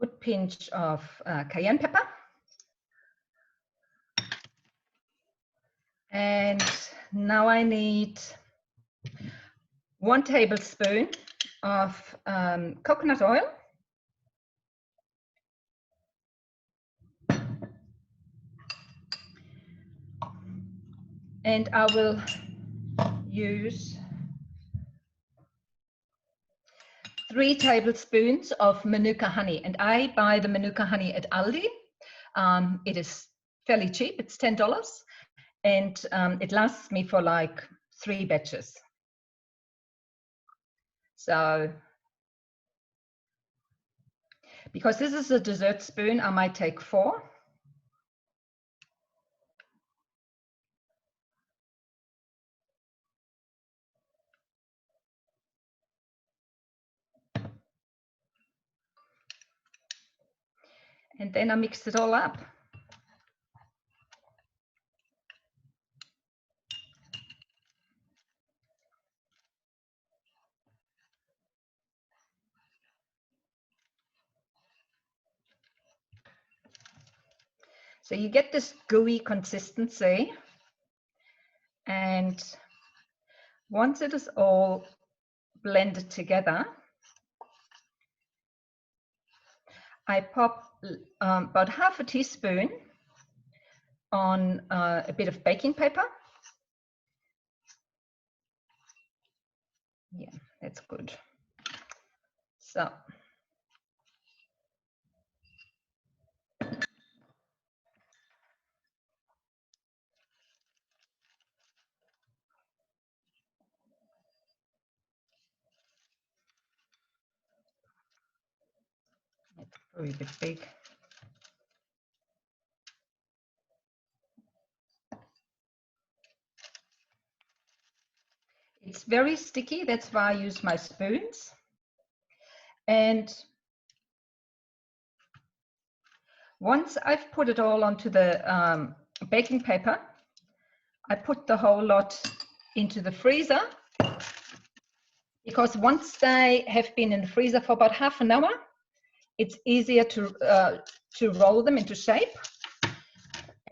good pinch of cayenne pepper. And now I need 1 tablespoon of coconut oil. And I will use 3 tablespoons of Manuka honey. And I buy the Manuka honey at Aldi. It is fairly cheap, it's $10. And it lasts me for like 3 batches. So, because this is a dessert spoon, I might take 4. And then I mix it all up. So you get this gooey consistency. And once it is all blended together, I pop about half a teaspoon on a bit of baking paper. Yeah, that's good. So. It's probably a bit big. It's very sticky, that's why I use my spoons. And once I've put it all onto the baking paper, I put the whole lot into the freezer, because once they have been in the freezer for about half an hour, it's easier to roll them into shape,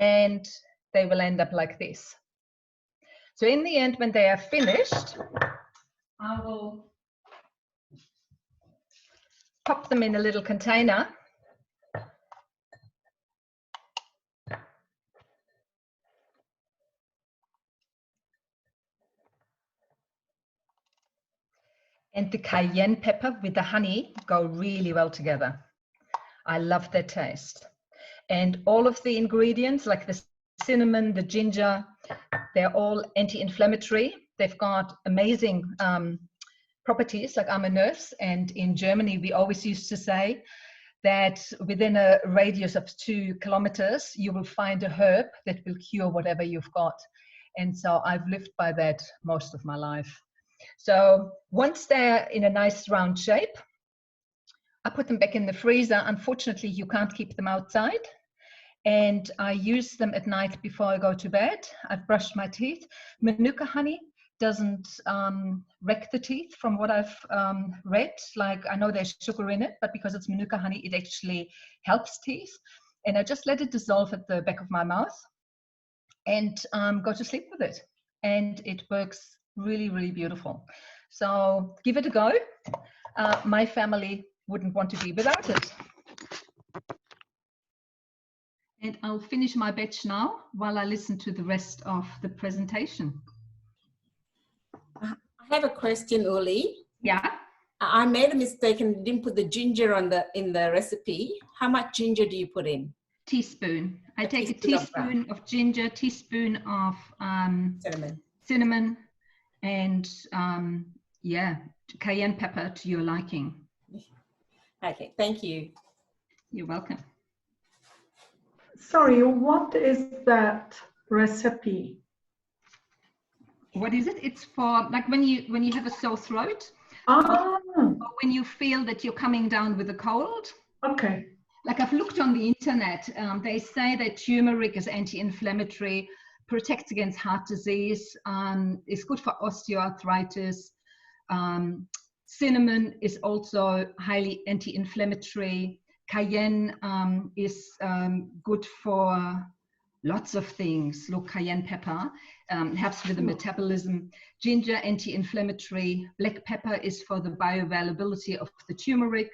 and they will end up like this. So in the end, when they are finished, I will pop them in a little container. And the cayenne pepper with the honey go really well together. I love their taste. And all of the ingredients, like the cinnamon, the ginger, they're all anti-inflammatory. They've got amazing properties. Like, I'm a nurse, and in Germany, we always used to say that within a radius of 2 kilometers, you will find a herb that will cure whatever you've got. And so I've lived by that most of my life. So once they're in a nice round shape, I put them back in the freezer. Unfortunately, you can't keep them outside. And I use them at night before I go to bed. I've brushed my teeth. Manuka honey doesn't wreck the teeth, from what I've read. Like, I know there's sugar in it, but because it's Manuka honey, it actually helps teeth. And I just let it dissolve at the back of my mouth and go to sleep with it. And it works really, really beautiful. So give it a go. My family wouldn't want to be without it. And I'll finish my batch now while I listen to the rest of the presentation. I have a question, Uli. Yeah. I made a mistake and didn't put the ginger in the recipe. How much ginger do you put in? Teaspoon. I take a teaspoon of ginger, teaspoon of cinnamon, and yeah, cayenne pepper to your liking. Okay, thank you. You're welcome. Sorry, what is that recipe? What is it? It's for, like, when you have a sore throat, or when you feel that you're coming down with a cold. Okay. Like, I've looked on the internet, they say that turmeric is anti-inflammatory, protects against heart disease, is good for osteoarthritis. Cinnamon is also highly anti-inflammatory. Cayenne is good for lots of things. Look, cayenne pepper helps with the metabolism. Ginger, anti-inflammatory. Black pepper is for the bioavailability of the turmeric.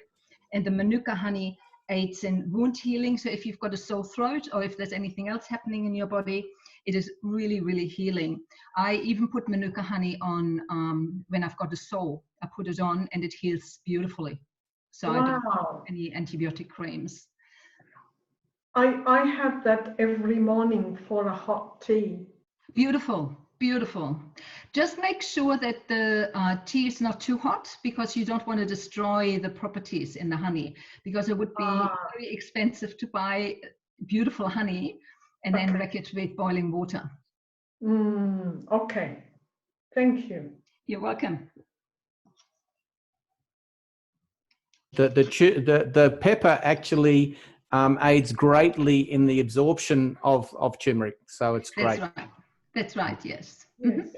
And the Manuka honey aids in wound healing. So if you've got a sore throat or if there's anything else happening in your body, it is really, really healing. I even put Manuka honey on when I've got a sore. I put it on and it heals beautifully. So I don't need any antibiotic creams. I have that every morning for a hot tea. Beautiful, beautiful. Just make sure that the tea is not too hot, because you don't want to destroy the properties in the honey, because it would be very expensive to buy beautiful honey and then wreck it with boiling water. Okay, thank you. You're welcome. The pepper actually aids greatly in the absorption of turmeric, so it's great. That's right. That's right. Yes. Yes.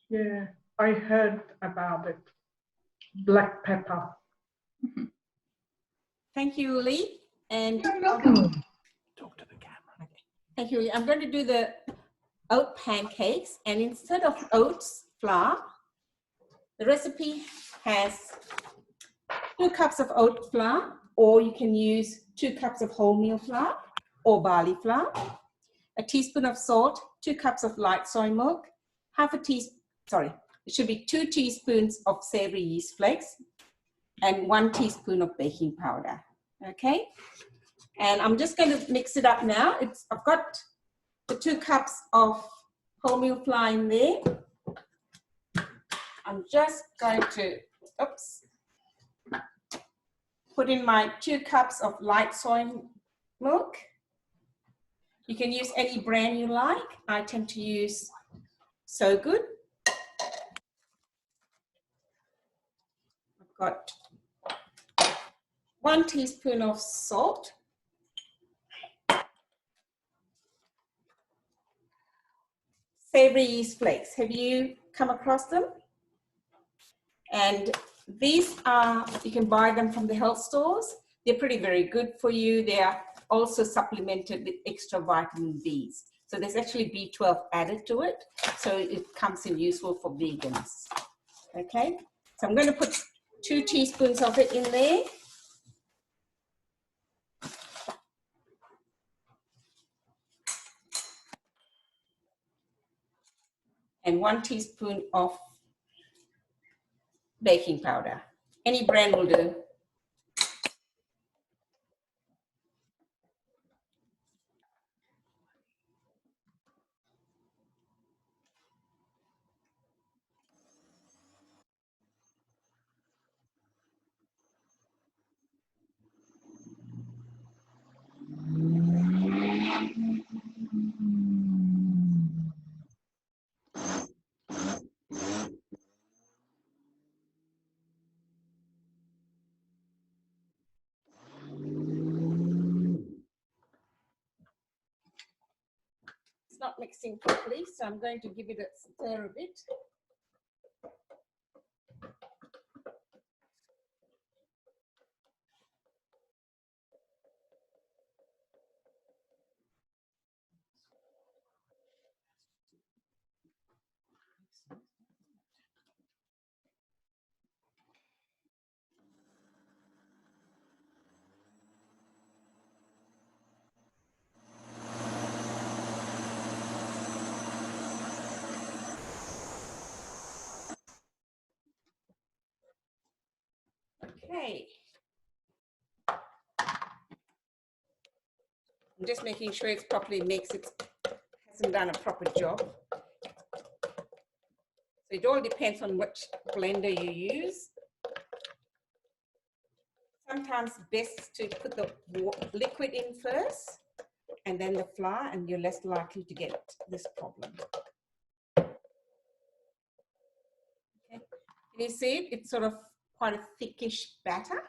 Yeah, I heard about it. Black pepper. Thank you, Lee. And You're welcome. Talk to the camera. thank you, Lee. I'm going to do the oat pancakes, and instead of oats flour, the recipe has 2 cups of oat flour, or you can use 2 cups of wholemeal flour or barley flour, a teaspoon of salt, 2 cups of light soy milk, it should be 2 teaspoons of savory yeast flakes, and 1 teaspoon of baking powder. Okay, and I'm just going to mix it up now. I've got the 2 cups of wholemeal flour in there. I'm just going to, put in my 2 cups of light soy milk. You can use any brand you like. I tend to use So Good. I've got 1 teaspoon of salt. Savory yeast flakes. Have you come across them? And these are, you can buy them from the health stores. They're very good for you. They are also supplemented with extra vitamin Bs. So there's actually B12 added to it. So it comes in useful for vegans. Okay, so I'm going to put 2 teaspoons of it in there. And 1 teaspoon of baking powder. Any brand will do. It's not mixing properly, so I'm going to give it a stir a bit. Okay. I'm just making sure it's properly mixed. It hasn't done a proper job. So it all depends on which blender you use. Sometimes best to put the liquid in first and then the flour, and you're less likely to get this problem. Okay. Can you see it? It's sort of quite a thickish batter.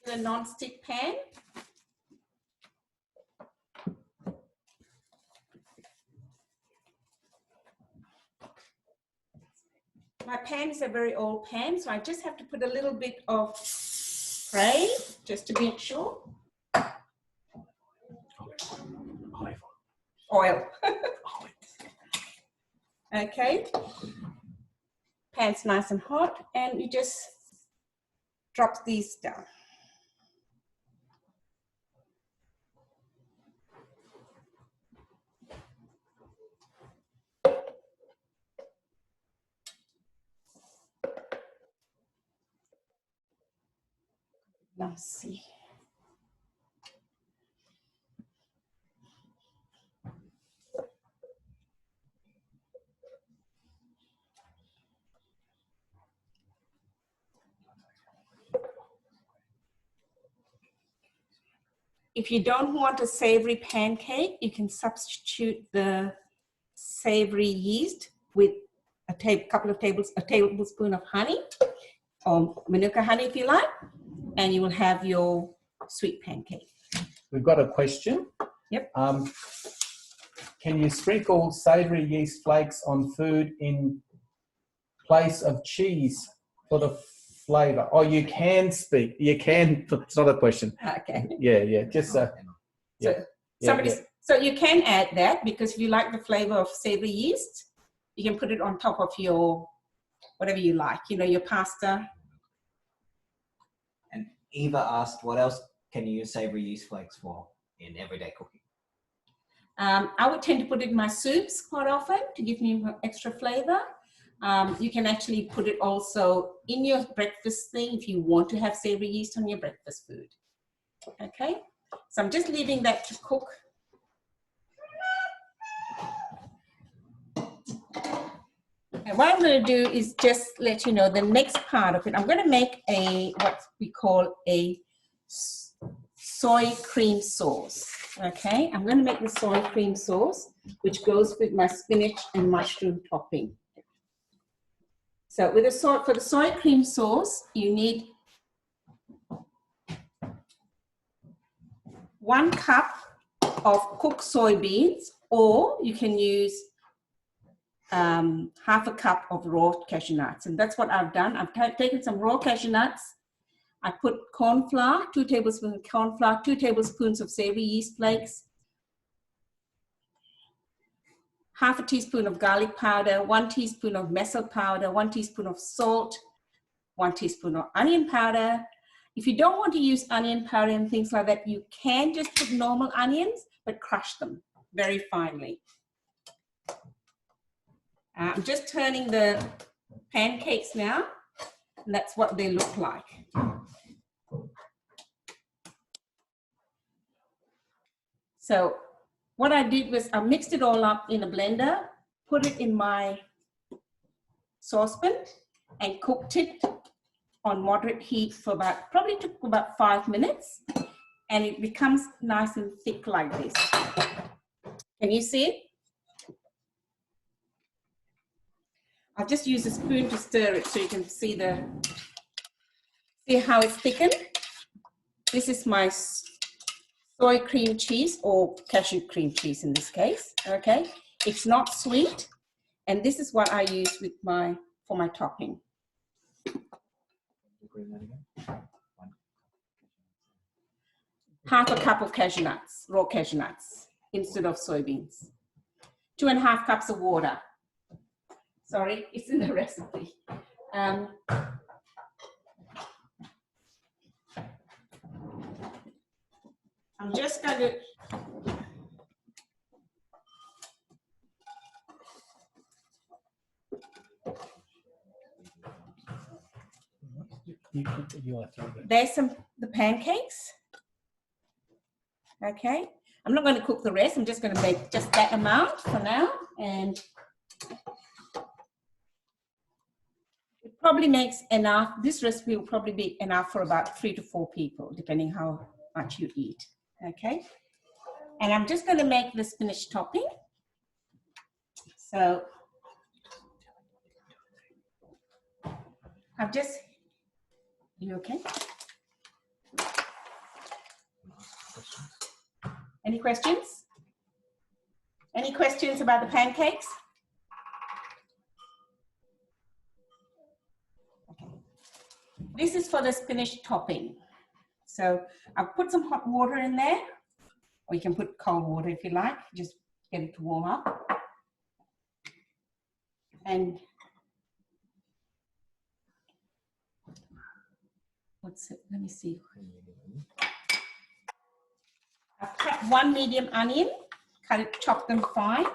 In a non-stick pan. my pan is a very old pan, so I just have to put a little bit of spray just to make sure. Oil. Okay. Pan's nice and hot, and you just drop these down. Let's see. If you don't want a savory pancake, you can substitute the savory yeast with a tablespoon of honey, or Manuka honey if you like, and you will have your sweet pancake. We've got a question. Yep. Can you sprinkle savory yeast flakes on food in place of cheese for the flavor? Oh, you can speak. You can. It's not a question. Okay. Yeah. Just So you can add that, because if you like the flavor of savory yeast, you can put it on top of your whatever you like. You know, your pasta. And Eva asked, what else can you use savory yeast flakes for in everyday cooking? I would tend to put it in my soups quite often to give me extra flavor. You can actually put it also in your breakfast thing if you want to have savory yeast on your breakfast food. Okay, so I'm just leaving that to cook. And what I'm going to do is just let you know the next part of it. I'm going to make what we call a soy cream sauce. Okay, I'm going to make the soy cream sauce, which goes with my spinach and mushroom topping. So for the soy cream sauce, you need 1 cup of cooked soybeans, or you can use half a cup of raw cashew nuts. And that's what I've done. I've taken some raw cashew nuts. I put corn flour, 2 tablespoons of corn flour, 2 tablespoons of savory yeast flakes, half a teaspoon of garlic powder, 1 teaspoon of mescal powder, 1 teaspoon of salt, 1 teaspoon of onion powder. If you don't want to use onion powder and things like that, you can just put normal onions, but crush them very finely. I'm just turning the pancakes now, and that's what they look like. So what I did was I mixed it all up in a blender, put it in my saucepan, and cooked it on moderate heat for probably took about 5 minutes, and it becomes nice and thick like this. Can you see it? I'll just use a spoon to stir it so you can see how it's thickened. This is my soy cream cheese, or cashew cream cheese in this case. Okay, it's not sweet, and this is what I use with for my topping. Half a cup of cashew nuts, raw cashew nuts, instead of soybeans. 2.5 cups of water. Sorry, it's in the recipe. I'm just going to there's the pancakes. Okay, I'm not going to cook the rest. I'm just going to make just that amount for now, and it probably makes enough. This recipe will probably be enough for about 3 to 4 people, depending how much you eat. Okay, and I'm just going to make the spinach topping. So I've just, you okay? Any questions? Any questions about the pancakes? This is for the spinach topping. So I've put some hot water in there, or you can put cold water if you like, just get it to warm up. And what's it? Let me see. I've cut 1 medium onion, chop them fine.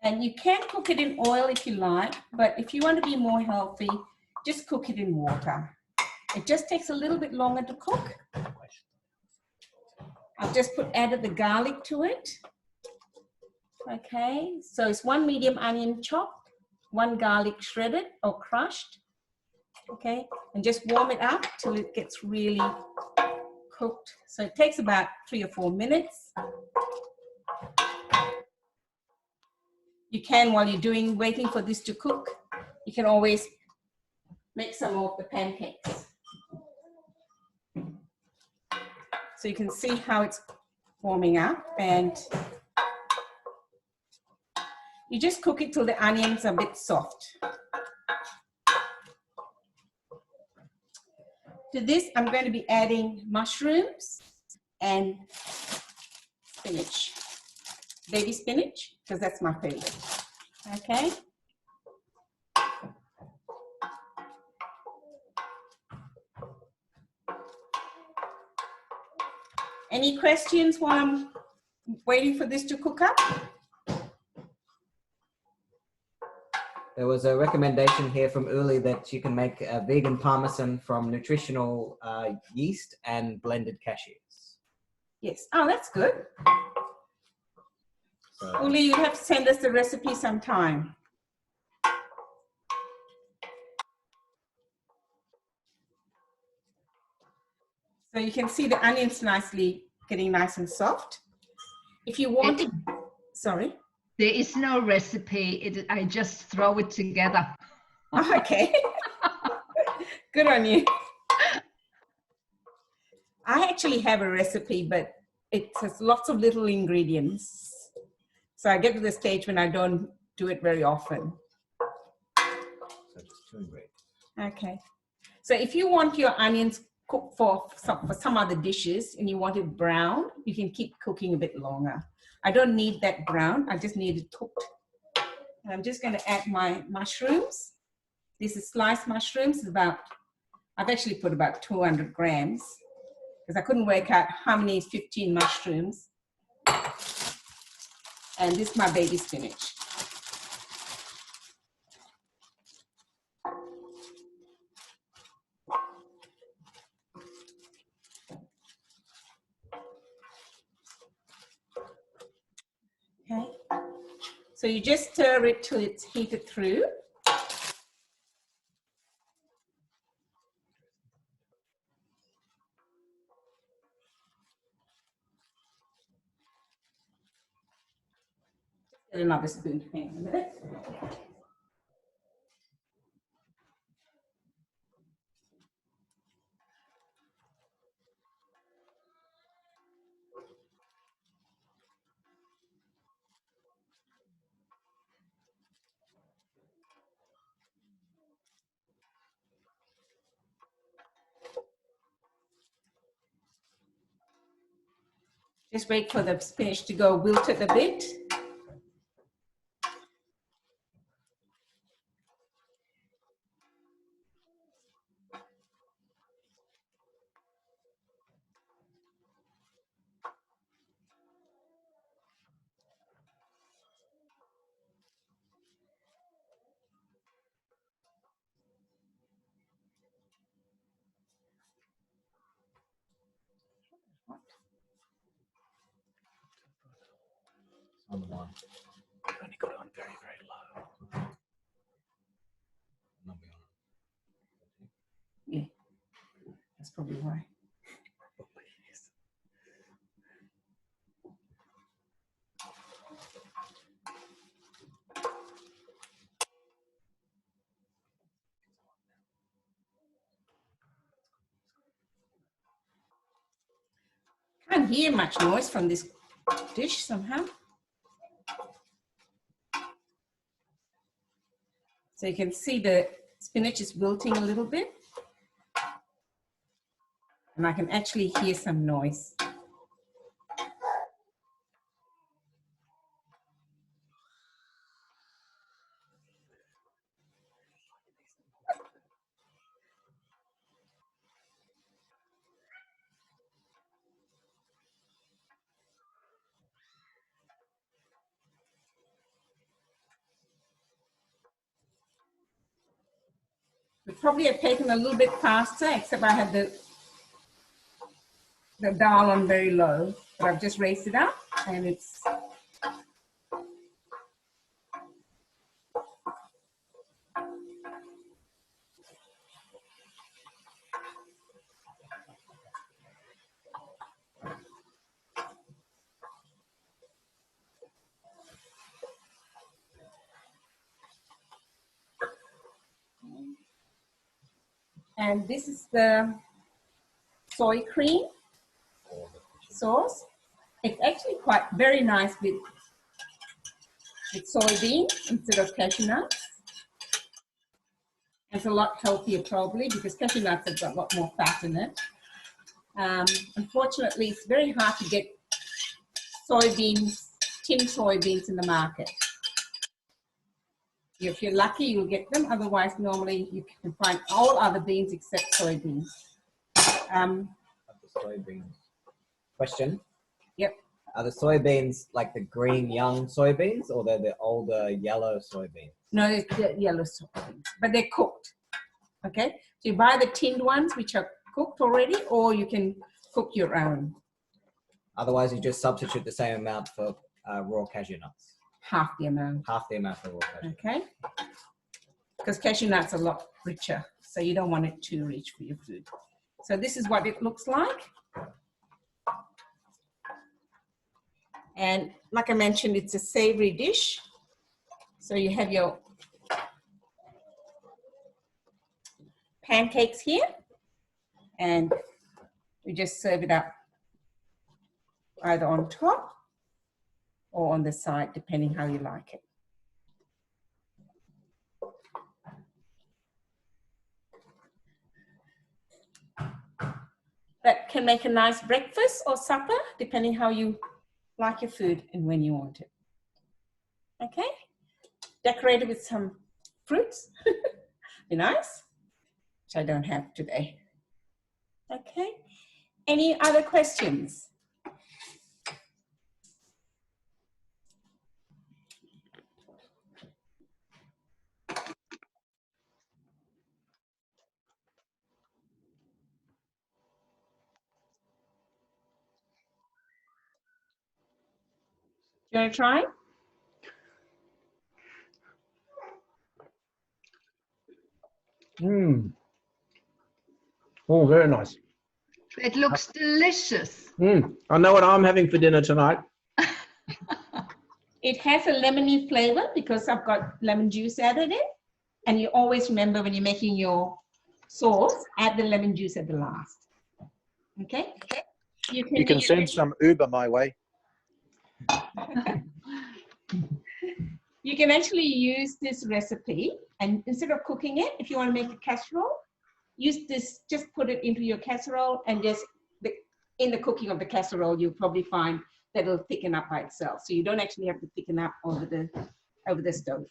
And you can cook it in oil if you like, but if you want to be more healthy, just cook it in water. It just takes a little bit longer to cook. I've just added the garlic to it. Okay, so it's 1 medium onion chopped, 1 garlic shredded or crushed. Okay, and just warm it up till it gets really cooked. So it takes about 3 or 4 minutes. You can, while you're waiting for this to cook, you can always make some of the pancakes. So you can see how it's warming up, and you just cook it till the onions are a bit soft. To this, I'm going to be adding mushrooms and spinach, baby spinach, because that's my favorite. Okay. Any questions while I'm waiting for this to cook up? There was a recommendation here from Uli that you can make a vegan parmesan from nutritional yeast and blended cashews. Yes. Oh, that's good. So, Uli, you have to send us the recipe sometime. So you can see the onions getting nice and soft. If you want it, sorry. There is no recipe. I just throw it together. Okay. Good on you. I actually have a recipe, but it has lots of little ingredients. So I get to the stage when I don't do it very often. so just 2 ingredients. Okay. So if you want your onions cooked for some other dishes and you want it brown, you can keep cooking a bit longer. I don't need that brown. I just need it cooked. And I'm just going to add my mushrooms. This is sliced mushrooms. I've actually put about 200 grams because I couldn't work out how many is 15 mushrooms. And this is my baby spinach. Okay, so you just stir it till it's heated through. Get another spoon. Hang on a minute. Just wait for the spinach to go wilted a bit. On the one. I've only got it on very, very low. Not be on. Yeah, that's probably why. Can't hear much noise from this dish somehow. So you can see the spinach is wilting a little bit. And I can actually hear some noise. It probably have taken a little bit faster, except I had the dial on very low, but I've just raised it up and it's and this is the soy cream sauce. It's actually quite very nice with soybeans instead of cashew nuts. It's a lot healthier probably because cashew nuts have got a lot more fat in it. Unfortunately, it's very hard to get soybeans, tinned soybeans in the market. If you're lucky, you'll get them. Otherwise, normally you can find all other beans except soybeans. The soybeans. Question. Yep. Are the soybeans like the green young soybeans or they're the older yellow soybeans? No, it's the yellow soybeans, but they're cooked. Okay, so you buy the tinned ones which are cooked already, or you can cook your own. Otherwise, you just substitute the same amount for raw cashew nuts. Half the amount. Half the amount for raw cashew nuts. Okay, because cashew nuts are a lot richer, so you don't want it too rich for your food. So this is what it looks like. And like I mentioned, it's a savory dish. So you have your pancakes here, and we just serve it up either on top or on the side, depending how you like it. That can make a nice breakfast or supper, depending how you like your food and when you want it. Okay, decorated with some fruits. Be nice, which I don't have today. Okay, any other questions? Do you want to try? Mm. Oh, very nice. It looks delicious. I know what I'm having for dinner tonight. It has a lemony flavor because I've got lemon juice added in. And you always remember when you're making your sauce, add the lemon juice at the last. Okay? You can send some Uber my way. You can actually use this recipe, and instead of cooking it, if you want to make a casserole, use this, just put it into your casserole, and just in the cooking of the casserole, you'll probably find that it'll thicken up by itself. So you don't actually have to thicken up over the stove.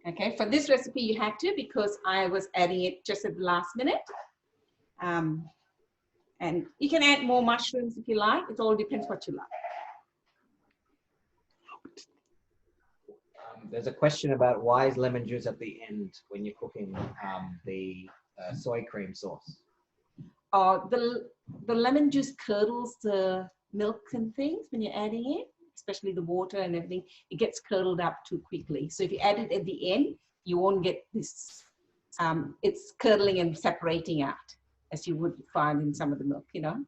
Okay, for this recipe you had to, because I was adding it just at the last minute. And you can add more mushrooms if you like. It all depends what you like. There's a question about why is lemon juice at the end when you're cooking the soy cream sauce? The lemon juice curdles the milk and things when you're adding it, especially the water and everything. It gets curdled up too quickly. So if you add it at the end, you won't get this, it's curdling and separating out as you would find in some of the milk, you know.